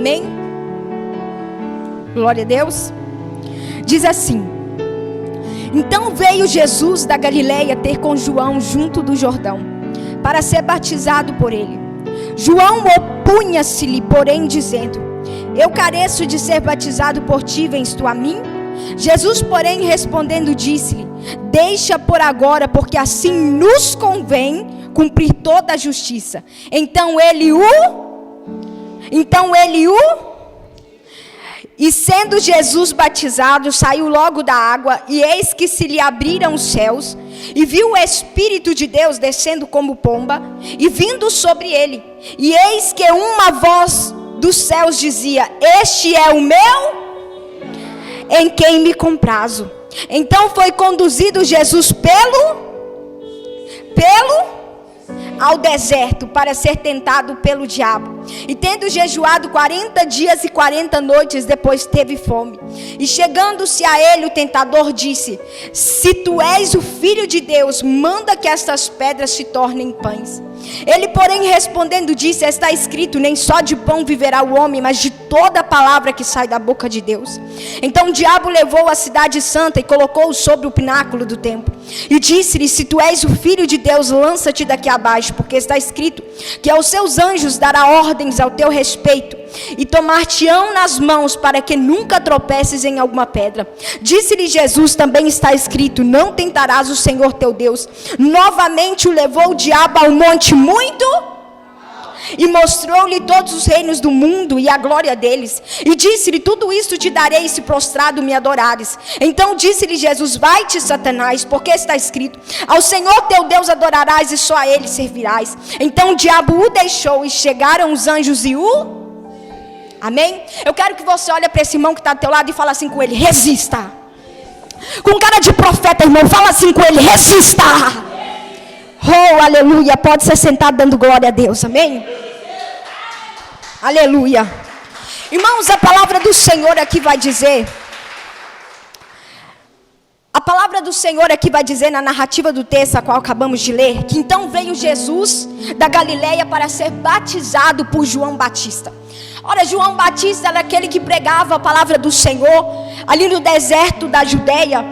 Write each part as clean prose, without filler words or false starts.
Amém? Glória a Deus. Diz assim: então veio Jesus da Galileia ter com João junto do Jordão, para ser batizado por ele. João opunha-se-lhe, porém, dizendo: eu careço de ser batizado por ti, vens tu a mim? Jesus, porém, respondendo, disse-lhe: deixa por agora, porque assim nos convém cumprir toda a justiça. E sendo Jesus batizado, saiu logo da água, e eis que se lhe abriram os céus, e viu o Espírito de Deus descendo como pomba, e vindo sobre ele. E eis que uma voz dos céus dizia: este é o meu, em quem me comprazo. Então foi conduzido Jesus ao deserto, para ser tentado pelo diabo. E tendo jejuado 40 dias e 40 noites, depois teve fome. E chegando-se a ele, o tentador disse: se tu és o Filho de Deus, manda que estas pedras se tornem pães. Ele, porém, respondendo, disse: está escrito, nem só de pão viverá o homem, mas de toda a palavra que sai da boca de Deus. Então o diabo levou a cidade santa e colocou-o sobre o pináculo do templo. E disse-lhe: se tu és o Filho de Deus, lança-te daqui abaixo, porque está escrito que aos seus anjos dará ordens ao teu respeito, e tomar-te-ão nas mãos, para que nunca tropeces em alguma pedra. Disse-lhe Jesus: também está escrito, não tentarás o Senhor teu Deus. Novamente o levou o diabo ao monte muito, e mostrou-lhe todos os reinos do mundo e a glória deles. E disse-lhe: tudo isto te darei, se prostrado me adorares. Então disse-lhe Jesus: vai-te, Satanás, porque está escrito, ao Senhor teu Deus adorarás, e só a ele servirás. Então o diabo o deixou, e chegaram os anjos e o... Amém? Eu quero que você olhe para esse irmão que está do teu lado e fala assim com ele: resista. Com cara de profeta, irmão, fala assim com ele: resista. Oh, aleluia. Pode ser sentado dando glória a Deus, amém? Aleluia. Irmãos, a palavra do Senhor aqui vai dizer, na narrativa do texto a qual acabamos de ler, que então veio Jesus da Galileia para ser batizado por João Batista. Ora, João Batista era aquele que pregava a palavra do Senhor ali no deserto da Judeia.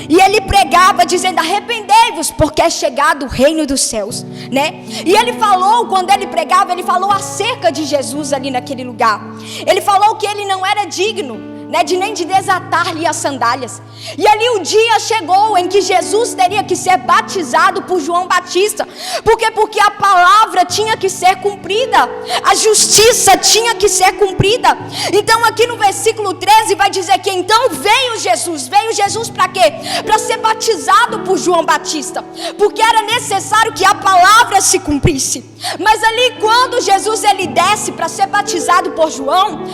E ele pregava dizendo: arrependei-vos, porque é chegado o reino dos céus, né? E ele falou, quando ele pregava, ele falou acerca de Jesus ali naquele lugar. Ele falou que ele não era digno, né, nem de desatar-lhe as sandálias. E ali o dia chegou em que Jesus teria que ser batizado por João Batista. Por quê? Porque a palavra tinha que ser cumprida, a justiça tinha que ser cumprida. Então aqui no versículo 13 vai dizer que então veio Jesus para quê? Para ser batizado por João Batista, porque era necessário que a palavra se cumprisse. Mas ali quando Jesus ele desce para ser batizado por João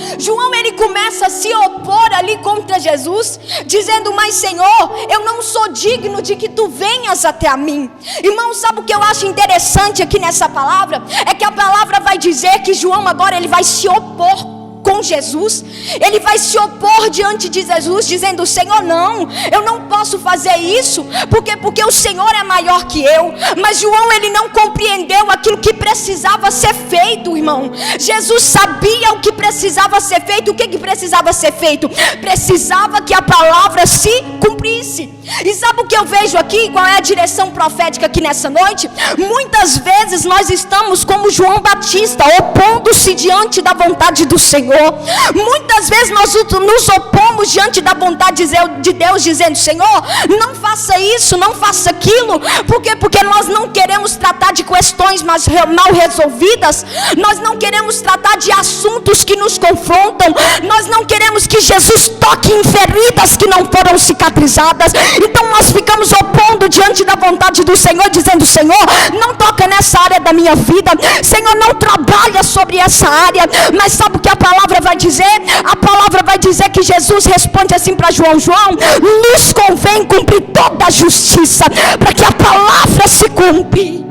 ele começa a se opor ali contra Jesus, dizendo: mas Senhor, eu não sou digno de que tu venhas até a mim. Irmão, sabe o que eu acho interessante aqui nessa palavra? É que a palavra vai dizer que João agora ele vai se opor com Jesus. Ele vai se opor diante de Jesus, dizendo: Senhor, não, eu não posso fazer isso, porque o Senhor é maior que eu. Mas João ele não compreendeu aquilo que precisava ser feito, irmão. Jesus sabia o que precisava ser feito. O que precisava ser feito? Precisava que a palavra se cumprisse. E sabe o que eu vejo aqui? Qual é a direção profética aqui nessa noite? Muitas vezes nós estamos como João Batista, opondo-se diante da vontade do Senhor. Muitas vezes nós nos opomos diante da vontade de Deus, dizendo: Senhor, não faça isso, não faça aquilo. Por quê? Porque nós não queremos tratar de questões mal resolvidas. Nós não queremos tratar de assuntos que nos confrontam. Nós não queremos que Jesus toque em feridas que não foram cicatrizadas. Então nós ficamos opondo diante da vontade do Senhor, dizendo: Senhor, não toca nessa área da minha vida. Senhor, não trabalha sobre essa área. Mas sabe o que a palavra vai dizer? A palavra vai dizer que Jesus responde assim para João: João, nos convém cumprir toda a justiça, para que a palavra se cumpre.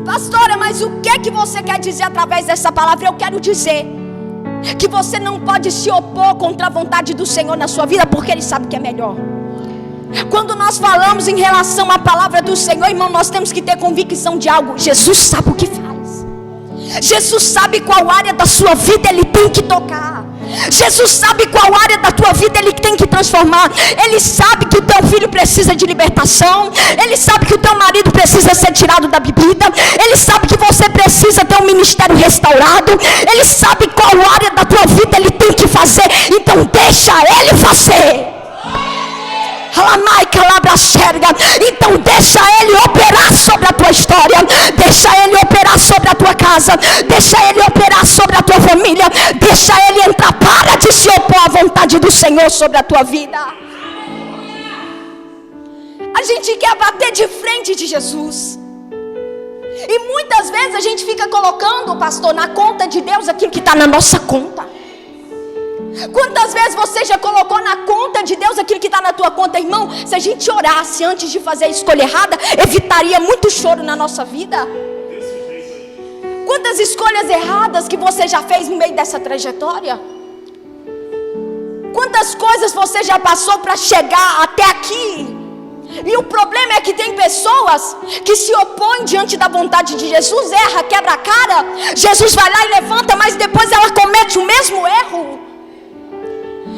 Pastora, mas o que você quer dizer através dessa palavra? Eu quero dizer que você não pode se opor contra a vontade do Senhor na sua vida, porque Ele sabe que é melhor. Quando nós falamos em relação à palavra do Senhor, irmão, nós temos que ter convicção de algo: Jesus sabe o que faz. Jesus sabe qual área da sua vida Ele tem que tocar. Jesus sabe qual área da tua vida Ele tem que transformar. Ele sabe que o teu filho precisa de libertação. Ele sabe que o teu marido precisa ser tirado da bebida. Ele sabe que você precisa ter um ministério restaurado. Ele sabe qual área da tua vida Ele tem que fazer. Então deixa Ele fazer. Então deixa Ele operar sobre a tua história. Deixa Ele operar sobre a tua casa. Deixa Ele operar sobre a tua família. Deixa Ele entrar. Para de se opor à vontade do Senhor sobre a tua vida. A gente quer bater de frente de Jesus. E muitas vezes a gente fica colocando, pastor, na conta de Deus aquilo que está na nossa conta. Quantas vezes você já colocou na conta de Deus aquilo que está na tua conta, irmão? Se a gente orasse antes de fazer a escolha errada, evitaria muito choro na nossa vida. Quantas escolhas erradas que você já fez no meio dessa trajetória? Quantas coisas você já passou para chegar até aqui? E o problema é que tem pessoas que se opõem diante da vontade de Jesus, erra, quebra a cara. Jesus vai lá e levanta, mas depois ela comete o mesmo erro.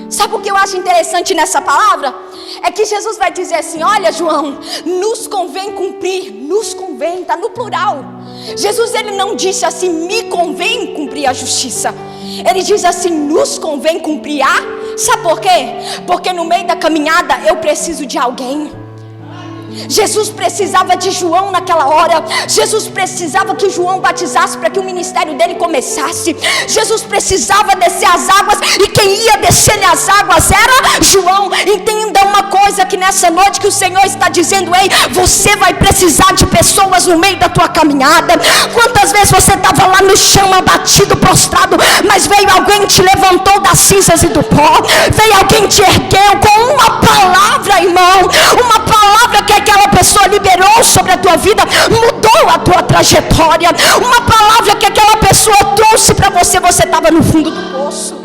Sabe o que eu acho interessante nessa palavra? É que Jesus vai dizer assim: olha, João, nos convém cumprir. Nos convém, está no plural. Jesus, ele não disse assim, me convém cumprir a justiça. Ele diz assim, nos convém cumprir a. Sabe por quê? Porque no meio da caminhada eu preciso de alguém. Jesus precisava de João naquela hora. Jesus precisava que João batizasse para que o ministério dele começasse. Jesus precisava descer as águas, e quem ia descer as águas era João. Entenda uma coisa que nessa noite que o Senhor está dizendo: ei, você vai precisar de pessoas no meio da tua caminhada. Quantas vezes você estava lá no chão abatido, prostrado, mas veio alguém e te levantou das cinzas e do pó. Veio alguém te ergueu com uma palavra, irmão. Uma palavra que aquela pessoa liberou sobre a tua vida, mudou a tua trajetória. Uma palavra que aquela pessoa trouxe para você, você estava no fundo do poço.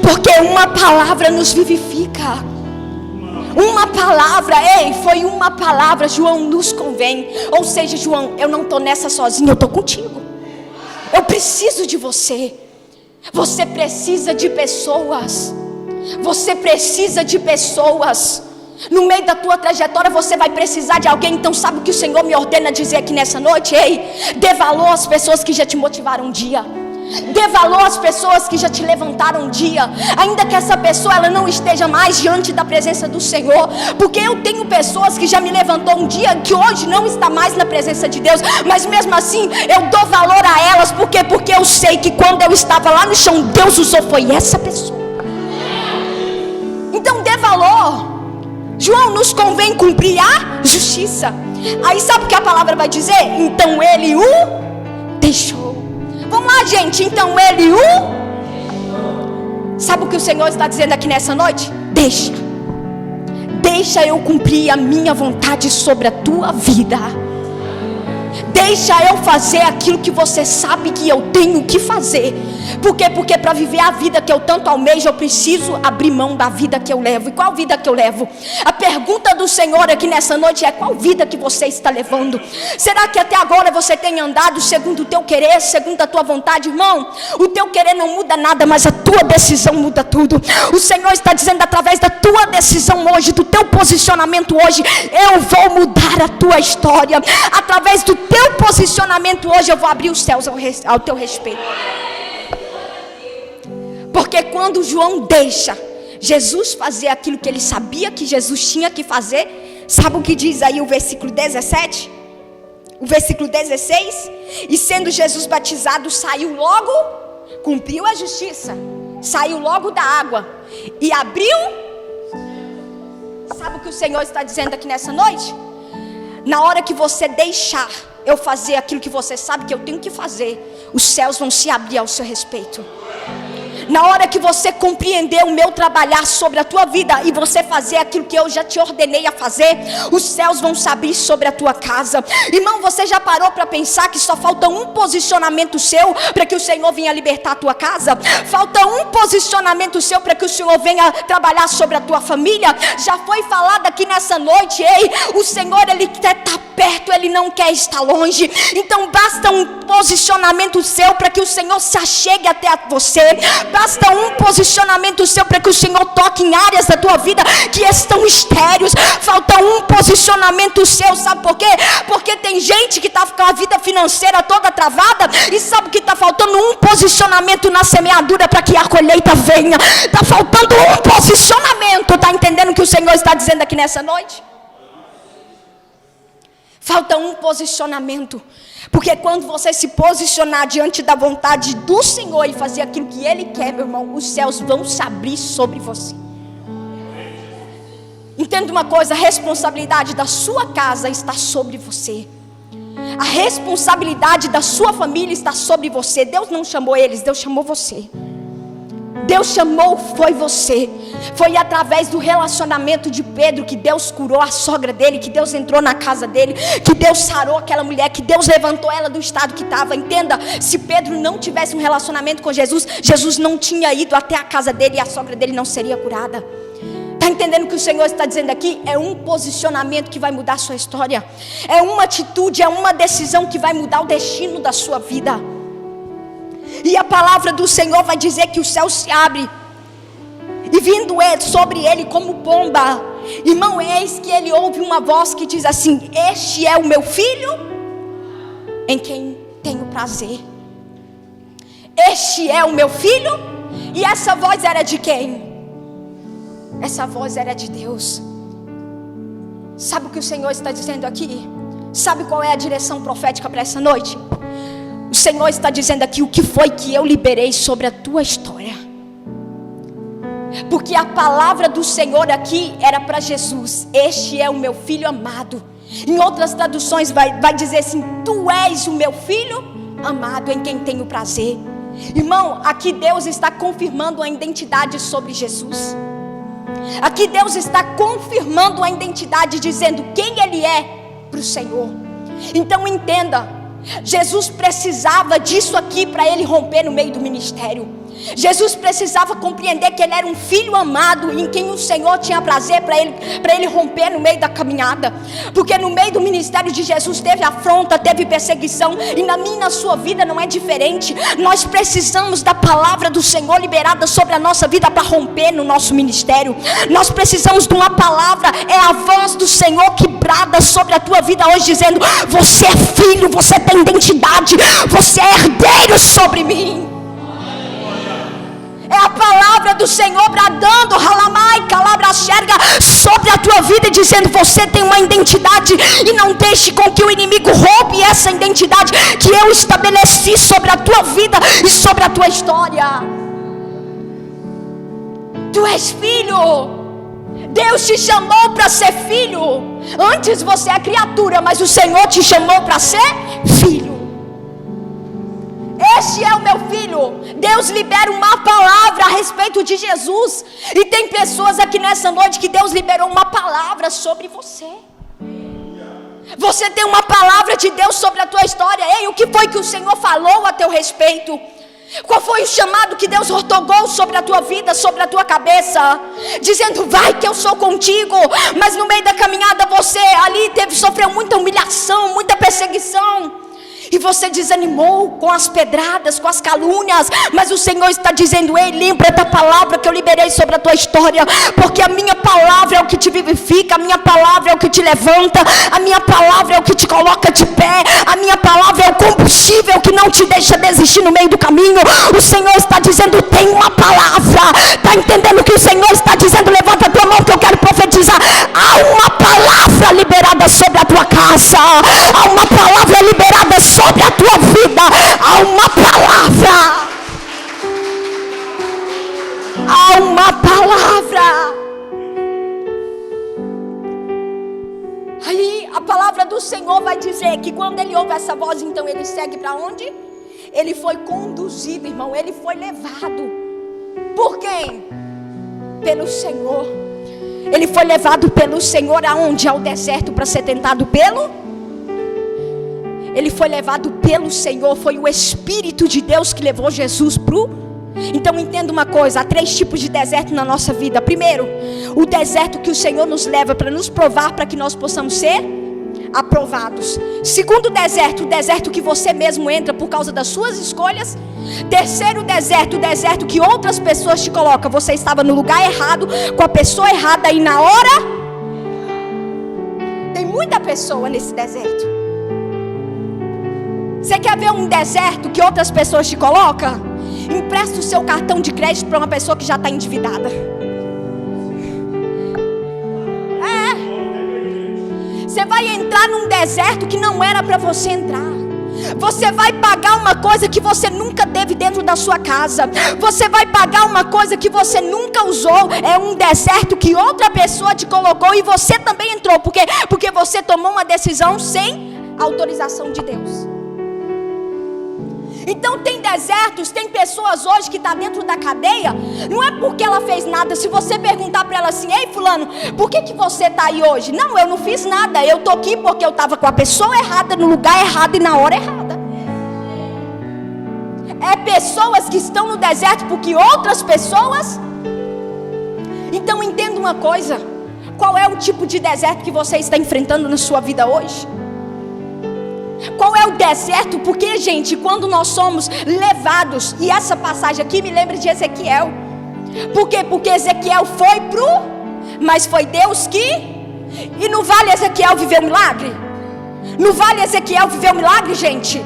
Porque uma palavra nos vivifica. Uma palavra, ei, foi uma palavra. João, nos convém. Ou seja, João, eu não estou nessa sozinho, eu estou contigo. Eu preciso de você. Você precisa de pessoas. Você precisa de pessoas. No meio da tua trajetória você vai precisar de alguém. Então sabe o que o Senhor me ordena dizer aqui nessa noite? Ei, dê valor às pessoas que já te motivaram um dia. Dê valor às pessoas que já te levantaram um dia. Ainda que essa pessoa ela não esteja mais diante da presença do Senhor. Porque eu tenho pessoas que já me levantou um dia, que hoje não está mais na presença de Deus. Mas mesmo assim eu dou valor a elas. Por quê? Porque eu sei que quando eu estava lá no chão, Deus usou, foi essa pessoa. Então dê valor. João, nos convém cumprir a justiça. Aí sabe o que a palavra vai dizer? Então ele o deixou. Vamos lá, gente. Então ele o deixou. Sabe o que o Senhor está dizendo aqui nessa noite? Deixa eu cumprir a minha vontade sobre a tua vida. Deixa eu fazer aquilo que você sabe que eu tenho que fazer. Por quê? Porque para viver a vida que eu tanto almejo, eu preciso abrir mão da vida que eu levo. E qual vida que eu levo? A pergunta do Senhor aqui nessa noite é: qual vida que você está levando? Será que até agora você tem andado segundo o teu querer, segundo a tua vontade? Irmão, o teu querer não muda nada, mas a tua decisão muda tudo. O Senhor está dizendo, através da tua decisão hoje, do teu posicionamento hoje, eu vou mudar a tua história. Através do teu posicionamento hoje, eu vou abrir os céus ao teu respeito. Porque quando João deixa Jesus fazer aquilo que ele sabia que Jesus tinha que fazer, sabe o que diz aí o versículo 17? O versículo 16: e sendo Jesus batizado, saiu logo, cumpriu a justiça, saiu logo da água e abriu. Sabe o que o Senhor está dizendo aqui nessa noite? Na hora que você deixar eu fazer aquilo que você sabe que eu tenho que fazer, os céus vão se abrir ao seu respeito. Na hora que você compreender o meu trabalhar sobre a tua vida e você fazer aquilo que eu já te ordenei a fazer, os céus vão se abrir sobre a tua casa. Irmão, você já parou para pensar que só falta um posicionamento seu para que o Senhor venha libertar a tua casa? Falta um posicionamento seu para que o Senhor venha trabalhar sobre a tua família? Já foi falado aqui nessa noite, ei, o Senhor, Ele quer tapar perto, Ele não quer estar longe. Então basta um posicionamento seu para que o Senhor se achegue até você. Basta um posicionamento seu para que o Senhor toque em áreas da tua vida que estão estéreis. Falta um posicionamento seu, sabe por quê? Porque tem gente que está com a vida financeira toda travada, e sabe que está faltando um posicionamento na semeadura para que a colheita venha. Está faltando um posicionamento. Está entendendo o que o Senhor está dizendo aqui nessa noite? Falta um posicionamento. Porque quando você se posicionar diante da vontade do Senhor e fazer aquilo que Ele quer, meu irmão, os céus vão se abrir sobre você. Entenda uma coisa: a responsabilidade da sua casa está sobre você. A responsabilidade da sua família está sobre você. Deus não chamou eles, Deus chamou você. Deus chamou, foi você. Foi através do relacionamento de Pedro que Deus curou a sogra dele, que Deus entrou na casa dele, que Deus sarou aquela mulher, que Deus levantou ela do estado que estava. Entenda, se Pedro não tivesse um relacionamento com Jesus, Jesus não tinha ido até a casa dele e a sogra dele não seria curada. Está entendendo o que o Senhor está dizendo aqui? É um posicionamento que vai mudar a sua história. É uma atitude, é uma decisão que vai mudar o destino da sua vida. E a palavra do Senhor vai dizer que o céu se abre, e vindo sobre ele como pomba, irmão, eis que ele ouve uma voz que diz assim: este é o meu filho, em quem tenho prazer. Este é o meu filho. E essa voz era de quem? Essa voz era de Deus. Sabe o que o Senhor está dizendo aqui? Sabe qual é a direção profética para essa noite? O Senhor está dizendo aqui: o que foi que eu liberei sobre a tua história? Porque a palavra do Senhor aqui era para Jesus: este é o meu filho amado. Em outras traduções vai dizer assim: tu és o meu filho amado, em quem tenho prazer. Irmão, aqui Deus está confirmando a identidade sobre Jesus. Aqui Deus está confirmando a identidade, dizendo quem Ele é para o Senhor. Então entenda, Jesus precisava disso aqui para Ele romper no meio do ministério. Jesus precisava compreender que Ele era um filho amado, em quem o Senhor tinha prazer, para ele romper no meio da caminhada. Porque no meio do ministério de Jesus teve afronta, teve perseguição, e na minha e na sua vida não é diferente. Nós precisamos da palavra do Senhor liberada sobre a nossa vida para romper no nosso ministério. Nós precisamos de uma palavra, é a voz do Senhor que brada sobre a tua vida hoje, dizendo: você é filho, você tem identidade, você é herdeiro sobre mim. É a palavra do Senhor bradando, ralamai, calabraxerga, sobre a tua vida, e dizendo: você tem uma identidade, e não deixe com que o inimigo roube essa identidade que eu estabeleci sobre a tua vida e sobre a tua história. Tu és filho. Deus te chamou para ser filho. Antes você é criatura, mas o Senhor te chamou para ser filho. Este é o meu filho. Deus libera uma palavra a respeito de Jesus. E tem pessoas aqui nessa noite que Deus liberou uma palavra sobre você. Você tem uma palavra de Deus sobre a tua história. Ei, o que foi que o Senhor falou a teu respeito? Qual foi o chamado que Deus ortogou sobre a tua vida, sobre a tua cabeça? Dizendo: vai que eu sou contigo. Mas no meio da caminhada você ali sofreu muita humilhação, muita perseguição, e você desanimou com as pedradas, com as calúnias. Mas o Senhor está dizendo: ei, lembra da palavra que eu liberei sobre a tua história. Porque a minha palavra é o que te vivifica, a minha palavra é o que te levanta, a minha palavra é o que te coloca de pé, a minha palavra é o combustível que não te deixa desistir no meio do caminho. O Senhor está dizendo: tem uma palavra. Está entendendo o que o Senhor está dizendo? Levanta a tua mão que eu quero profetizar. Há uma palavra liberada sobre a tua casa. Há uma palavra liberada sobre a tua vida. Há uma palavra. Há uma palavra. Aí a palavra do Senhor vai dizer que quando ele ouve essa voz, então ele segue para onde? Ele foi conduzido, irmão. Ele foi levado. Por quem? Pelo Senhor. Ele foi levado pelo Senhor aonde? Ao deserto, para ser tentado pelo... Ele foi levado pelo Senhor. Foi o Espírito de Deus que levou Jesus pro... Então entenda uma coisa: há 3 tipos de deserto na nossa vida. Primeiro, o deserto que o Senhor nos leva para nos provar, para que nós possamos ser aprovados. Segundo deserto, o deserto que você mesmo entra por causa das suas escolhas. Terceiro deserto, o deserto que outras pessoas te colocam. Você estava no lugar errado, com a pessoa errada e na hora. Tem muita pessoa nesse deserto. Você quer ver um deserto que outras pessoas te colocam? Empresta o seu cartão de crédito para uma pessoa que já está endividada. Você vai entrar num deserto que não era para você entrar. Você vai pagar uma coisa que você nunca teve dentro da sua casa. Você vai pagar uma coisa que você nunca usou. É um deserto que outra pessoa te colocou e você também entrou. Por quê? Porque você tomou uma decisão sem autorização de Deus. Então tem desertos, tem pessoas hoje que estão dentro da cadeia. Não é porque ela fez nada. Se você perguntar para ela assim: ei fulano, por que você está aí hoje? Não, eu não fiz nada. Eu estou aqui porque eu estava com a pessoa errada, no lugar errado e na hora errada. É pessoas que estão no deserto porque outras pessoas. Então entenda uma coisa: qual é o tipo de deserto que você está enfrentando na sua vida hoje? Qual é o deserto? Porque, gente, quando nós somos levados, e essa passagem aqui me lembra de Ezequiel. Por quê? Porque Ezequiel foi mas foi Deus que. E no vale Ezequiel viveu milagre? No vale Ezequiel viveu milagre, gente?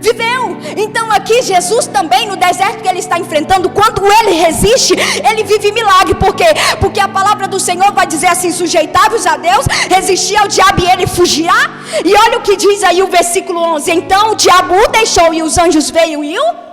Viveu. Então aqui Jesus também, no deserto que ele está enfrentando, quando ele resiste, ele vive milagre. Por quê? Porque a palavra do Senhor vai dizer assim: sujeitai-vos a Deus, resistir ao diabo e ele fugirá. E olha o que diz aí o versículo 11: então o diabo o deixou e os anjos veio e o.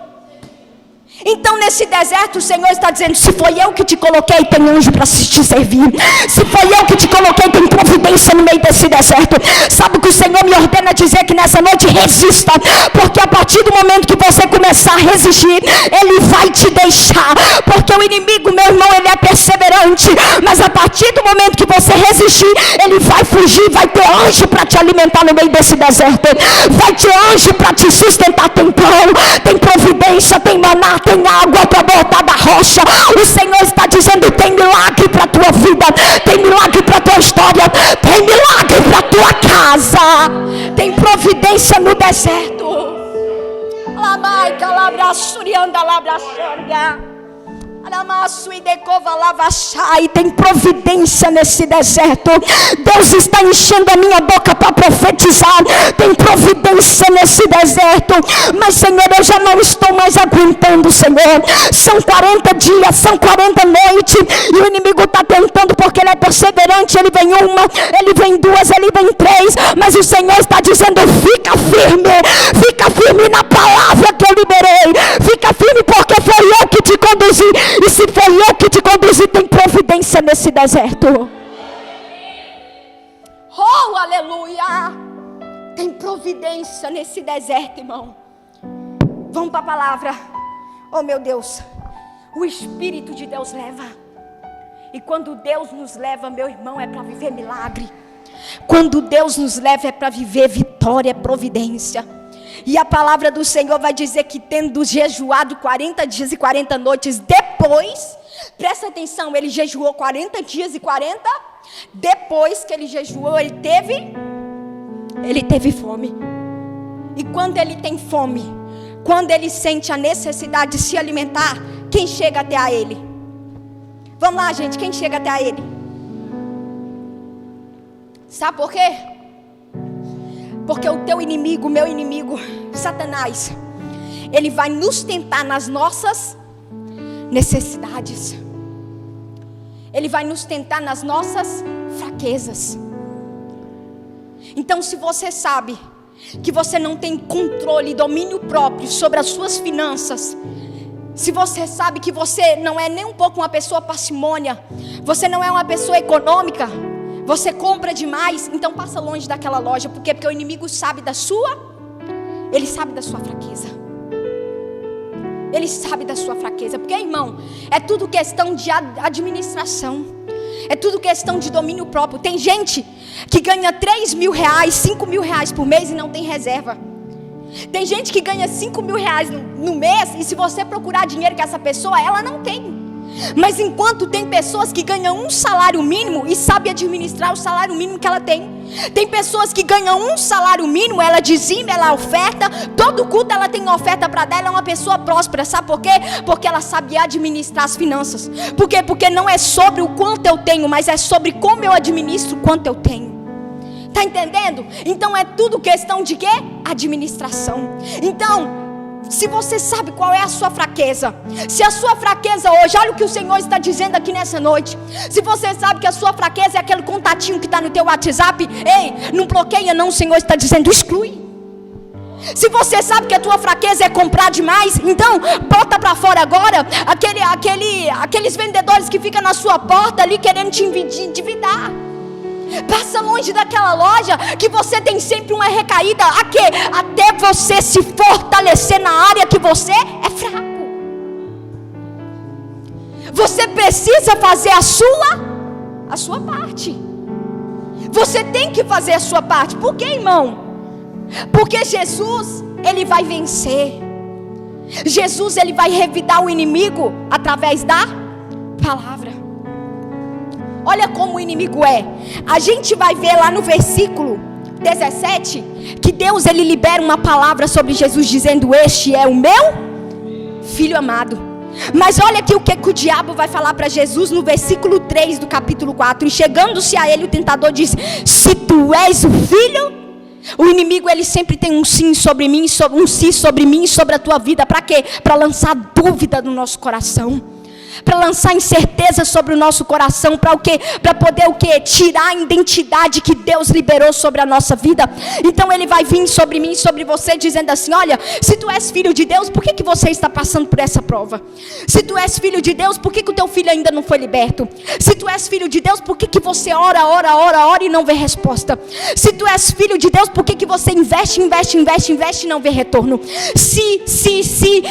Então nesse deserto o Senhor está dizendo: se foi eu que te coloquei, tem anjo para te servir. Se foi eu que te coloquei, tem providência no meio desse deserto. Sabe o que o Senhor me ordena dizer? Que nessa noite resista. Porque a partir do momento que você começar a resistir, ele vai te deixar. Porque o inimigo, meu irmão, ele é perseverante. Mas a partir do momento que você resistir, ele vai fugir. Vai ter anjo para te alimentar no meio desse deserto. Vai ter anjo para te sustentar. Tem pão, tem providência, tem maná, tem água para botar da rocha. O Senhor está dizendo: tem milagre para a tua vida, tem milagre para a tua história, tem milagre para a tua casa, tem providência no deserto. Lamaica, labraçurianda, labraçoria. E tem providência nesse deserto. Deus está enchendo a minha boca para profetizar. Tem providência nesse deserto. Mas Senhor, eu já não estou mais aguentando, Senhor. São 40 dias, são 40 noites, e o inimigo está tentando, porque ele é perseverante. Ele vem uma, ele vem duas, ele vem três. Mas o Senhor está dizendo: fica firme na palavra que eu liberei. Fica firme, porque foi eu que te conduzi. E se foi eu que te conduzi, tem providência nesse deserto. Oh, aleluia! Tem providência nesse deserto, irmão. Vamos para a palavra. Oh, meu Deus. O Espírito de Deus leva. E quando Deus nos leva, meu irmão, é para viver milagre. Quando Deus nos leva, é para viver vitória, providência. E a palavra do Senhor vai dizer que, tendo jejuado 40 dias e 40 noites, depois, presta atenção, ele jejuou 40 dias e 40, depois que ele jejuou, ele teve fome. E quando ele tem fome, quando ele sente a necessidade de se alimentar, quem chega até a ele? Vamos lá, gente, quem chega até a ele? Sabe por quê? Porque o teu inimigo, meu inimigo, Satanás, ele vai nos tentar nas nossas necessidades. Ele vai nos tentar nas nossas fraquezas. Então, se você sabe que você não tem controle e domínio próprio sobre as suas finanças, se você sabe que você não é nem um pouco uma pessoa parcimônia, você não é uma pessoa econômica, você compra demais, então passa longe daquela loja. Por quê? Porque o inimigo sabe da sua fraqueza. Ele sabe da sua fraqueza. Porque, irmão, é tudo questão de administração. É tudo questão de domínio próprio. Tem gente que ganha 3 mil reais, 5 mil reais por mês e não tem reserva. Tem gente que ganha 5 mil reais no mês, e se você procurar dinheiro com essa pessoa, ela não tem. Mas enquanto tem pessoas que ganham um salário mínimo e sabem administrar o salário mínimo que ela tem. Tem pessoas que ganham um salário mínimo, ela dizima, ela oferta, todo culto ela tem oferta para dar, ela é uma pessoa próspera, sabe por quê? Porque ela sabe administrar as finanças. Por quê? Porque não é sobre o quanto eu tenho, mas é sobre como eu administro o quanto eu tenho. Tá entendendo? Então é tudo questão de quê? Administração. Então, se você sabe qual é a sua fraqueza, se a sua fraqueza hoje, olha o que o Senhor está dizendo aqui nessa noite. Se você sabe que a sua fraqueza é aquele contatinho que está no teu WhatsApp, ei, não bloqueia não, o Senhor está dizendo, exclui. Se você sabe que a tua fraqueza é comprar demais, então bota para fora agora aqueles vendedores que ficam na sua porta ali querendo te endividar. Passa longe daquela loja que você tem sempre uma recaída. A quê? Até você se fortalecer na área que você é fraco. Você precisa fazer a sua parte. Você tem que fazer a sua parte. Por quê, irmão? Porque Jesus, Ele vai vencer. Jesus, Ele vai revidar o inimigo através da palavra. Olha como o inimigo é. A gente vai ver lá no versículo 17 que Deus, Ele libera uma palavra sobre Jesus dizendo: este é o meu filho amado. Mas olha aqui o que o diabo vai falar para Jesus no versículo 3 do capítulo 4. E chegando-se a ele, o tentador diz: se tu és o filho. O inimigo, ele sempre tem um sim sobre mim, um sim sobre mim e sobre a tua vida. Para quê? Para lançar dúvida no nosso coração, para lançar incerteza sobre o nosso coração, para o quê? Para poder o quê? Tirar a identidade que Deus liberou sobre a nossa vida. Então ele vai vir sobre mim e sobre você dizendo assim: olha, se tu és filho de Deus, por que você está passando por essa prova? Se tu és filho de Deus, por que o teu filho ainda não foi liberto? Se tu és filho de Deus, por que você ora e não vê resposta? Se tu és filho de Deus, por que você investe e não vê retorno?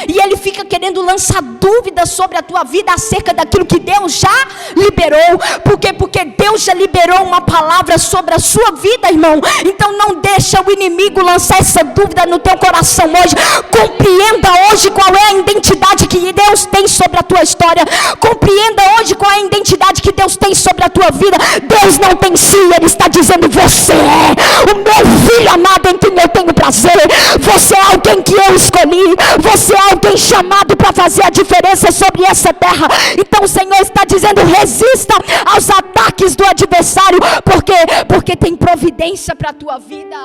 E ele fica querendo lançar dúvidas sobre a tua vida acerca daquilo que Deus já liberou. Por quê? Porque Deus já liberou uma palavra sobre a sua vida, irmão. Então não deixa o inimigo lançar essa dúvida no teu coração hoje. Compreenda hoje qual é a identidade que Deus tem sobre a tua história. Compreenda hoje qual é a identidade que Deus tem sobre a tua vida. Deus não tem si, Ele está dizendo: você é o meu filho amado em quem eu tenho prazer. Você é alguém que eu escolhi. Você é alguém chamado para fazer a diferença sobre essa terra. Então o Senhor está dizendo: resista aos ataques do adversário. Por quê? Porque tem providência para a tua vida.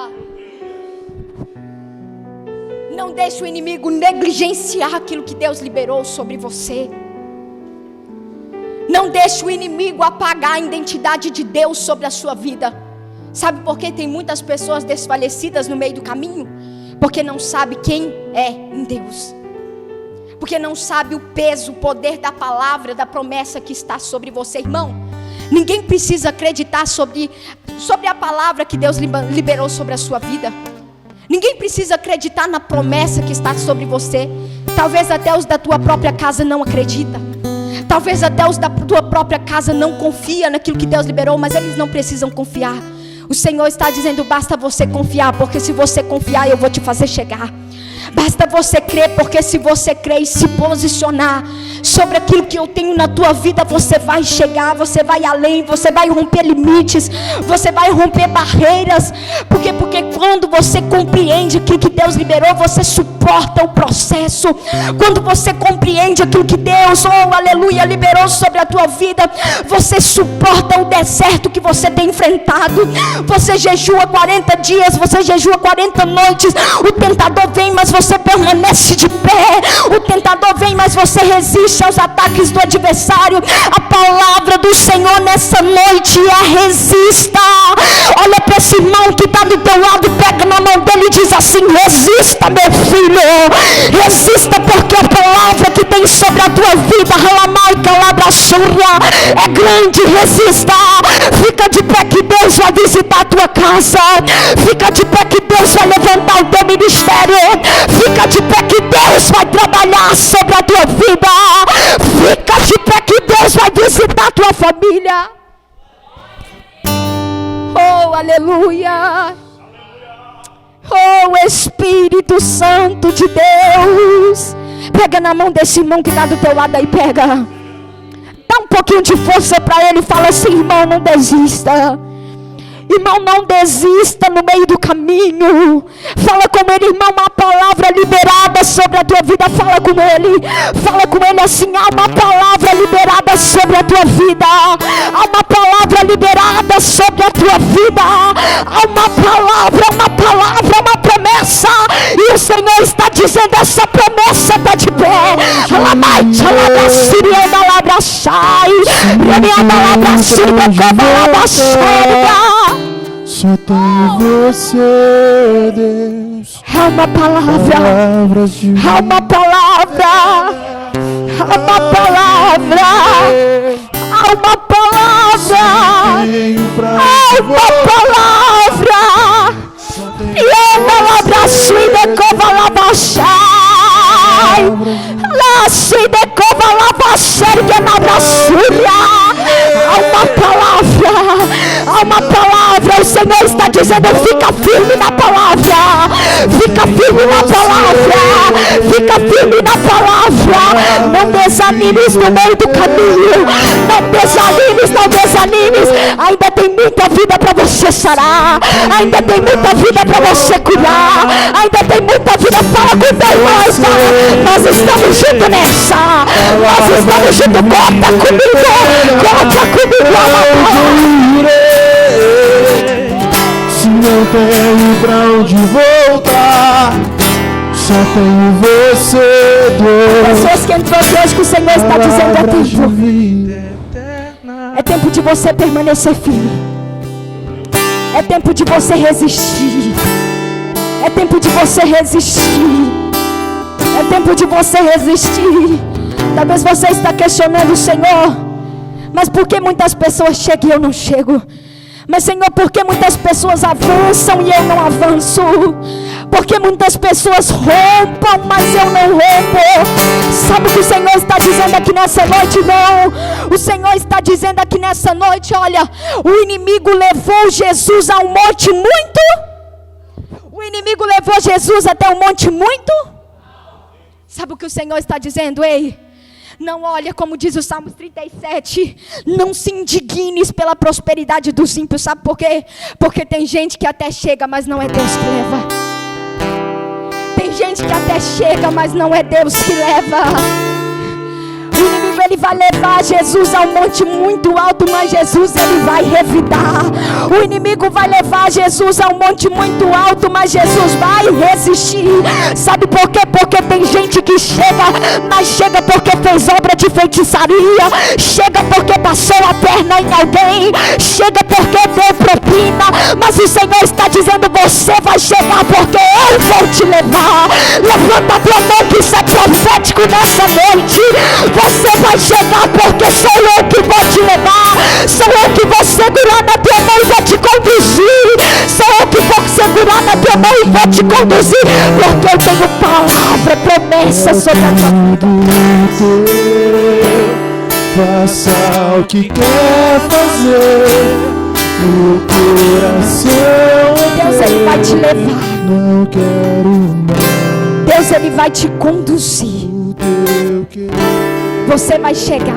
Não deixe o inimigo negligenciar aquilo que Deus liberou sobre você. Não deixe o inimigo apagar a identidade de Deus sobre a sua vida. Sabe por que tem muitas pessoas desfalecidas no meio do caminho? Porque não sabe quem é em Deus. Porque não sabe o peso, o poder da palavra, da promessa que está sobre você, irmão. Ninguém precisa acreditar sobre a palavra que Deus liberou sobre a sua vida. Ninguém precisa acreditar na promessa que está sobre você. Talvez até os da tua própria casa não acreditam. Talvez até os da tua própria casa não confiam naquilo que Deus liberou, mas eles não precisam confiar. O Senhor está dizendo: basta você confiar, porque se você confiar, eu vou te fazer chegar. Basta você crer, porque se você crer e se posicionar sobre aquilo que eu tenho na tua vida, você vai chegar, você vai além, você vai romper limites, você vai romper barreiras. Porque quando você compreende aquilo que Deus liberou, você suporta o processo. Quando você compreende aquilo que Deus, aleluia, liberou sobre a tua vida, você suporta o deserto que você tem enfrentado. Você jejua 40 dias, você jejua 40 noites, o tentador vem, mas você permanece de pé. O tentador vem, mas você resiste aos ataques do adversário. A palavra do Senhor nessa noite é: resista. Olha para esse irmão que está do teu lado, pega na mão dele e diz assim: resista, meu filho. Resista, porque a palavra que tem sobre a tua vida, é grande. Resista. Fica de pé que Deus vai visitar a tua casa. Fica de pé que Deus vai levantar o teu ministério. Fica de pé que Deus vai trabalhar sobre a tua vida. Fica de pé que Deus vai visitar a tua família. Oh, aleluia. Oh, Espírito Santo de Deus. Pega na mão desse irmão que está do teu lado aí, pega. pouquinho de força para ele. Fala assim: irmão, não desista. Irmão, não desista no meio do caminho. Fala com ele, irmão, uma palavra liberada sobre a tua vida. Fala com ele assim: há uma palavra liberada sobre a tua vida. Há uma palavra liberada sobre a tua vida. Há uma palavra, uma promessa. E o Senhor está dizendo: essa promessa está de pé. Só tenho você, Deus. Há uma palavra. Há uma palavra. Há uma palavra. Há uma palavra. Há uma palavra. E a palavra assim decova lavachai. Lá se decova lavachai que na brasília. Há uma palavra. Há uma palavra. O Senhor está dizendo: fica firme na palavra. Fica firme na palavra. Fica firme na palavra. Não desanimes no meio do caminho. Não desanimes, não desanimes. Ainda tem muita vida para você sarar. Ainda tem muita vida para você curar. Ainda tem muita vida. Fala com teu irmão. Nós estamos juntos nessa. Nós estamos juntos. Conta comigo. Conta comigo. Se não tenho pra onde voltar, só tenho você, Deus. Pessoas que entrou aqui hoje, que o Senhor está dizendo: é tempo de você permanecer firme. É tempo de você resistir. É tempo de você resistir. É tempo de você resistir. Talvez você está questionando o Senhor: mas por que muitas pessoas chegam e eu não chego? Mas Senhor, por que muitas pessoas avançam e eu não avanço? Porque muitas pessoas rompam, mas eu não rompo. Sabe o que o Senhor está dizendo aqui nessa noite? Não. O Senhor está dizendo aqui nessa noite: olha, o inimigo levou Jesus a um monte muito. O inimigo levou Jesus até um monte muito. Sabe o que o Senhor está dizendo? Ei, não olha, como diz o Salmos 37, não se indignes pela prosperidade dos ímpios. Sabe por quê? Porque tem gente que até chega, mas não é Deus que leva. Tem gente que até chega, mas não é Deus que leva. O inimigo, ele vai levar Jesus a um monte muito alto, mas Jesus, ele vai revidar. O inimigo vai levar Jesus a um monte muito alto, mas Jesus vai resistir. Sabe por quê? Porque tem gente que chega, mas chega porque fez obra de feitiçaria. Chega porque passou a perna em alguém. Chega porque deu propina. Mas o Senhor está dizendo: você vai chegar porque eu vou te levar. Levanta a tua mão, que isso é profético nessa noite. Você vai chegar porque sou eu que vou te levar. Sou eu que vou segurar na tua mão e vou te conduzir. Sou eu que vou segurar na tua mão e vou te conduzir. Porque eu tenho palavra, promessa sobre a tua vida. Faça o que quer fazer. O coração Deus, ele vai te levar. Não quero mais. Deus, ele vai te conduzir. Você vai chegar.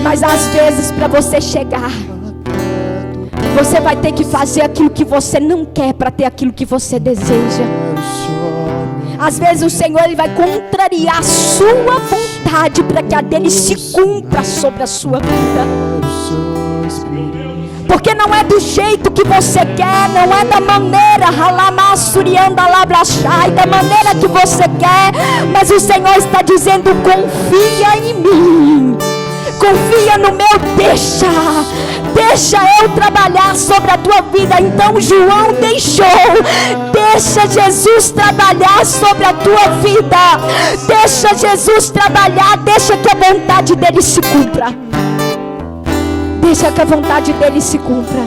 Mas às vezes, para você chegar, você vai ter que fazer aquilo que você não quer para ter aquilo que você deseja. Às vezes o Senhor, ele vai contrariar a sua vontade para que a dele se cumpra sobre a sua vida. Porque não é do jeito que você quer, não é da maneira da maneira que você quer. Mas o Senhor está dizendo: confia em mim, confia no meu, deixa eu trabalhar sobre a tua vida. Então João deixou. Deixa Jesus trabalhar sobre a tua vida. Deixa Jesus trabalhar, deixa que a vontade dele se cumpra. Deixa que a vontade dele se cumpra.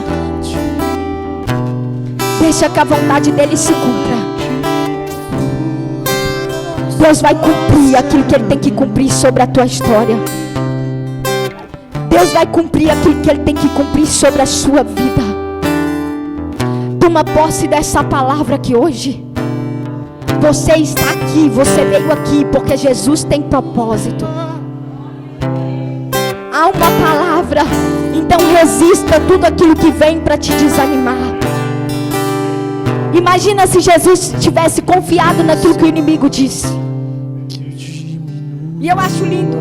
Deixa que a vontade dele se cumpra. Deus vai cumprir aquilo que ele tem que cumprir sobre a tua história. Deus vai cumprir aquilo que ele tem que cumprir sobre a sua vida. Toma posse dessa palavra que hoje você está aqui, você veio aqui porque Jesus tem propósito. palavra. Então resista tudo aquilo que vem para te desanimar. Imagina se Jesus tivesse confiado naquilo que o inimigo disse. E eu acho lindo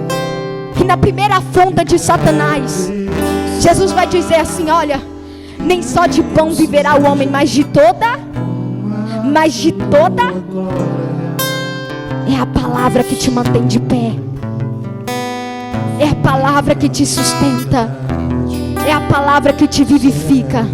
que na primeira afronta de Satanás, Jesus vai dizer assim: olha, nem só de pão viverá o homem, mas de toda é a palavra que te mantém de pé. É a palavra que te sustenta. É a palavra que te vivifica.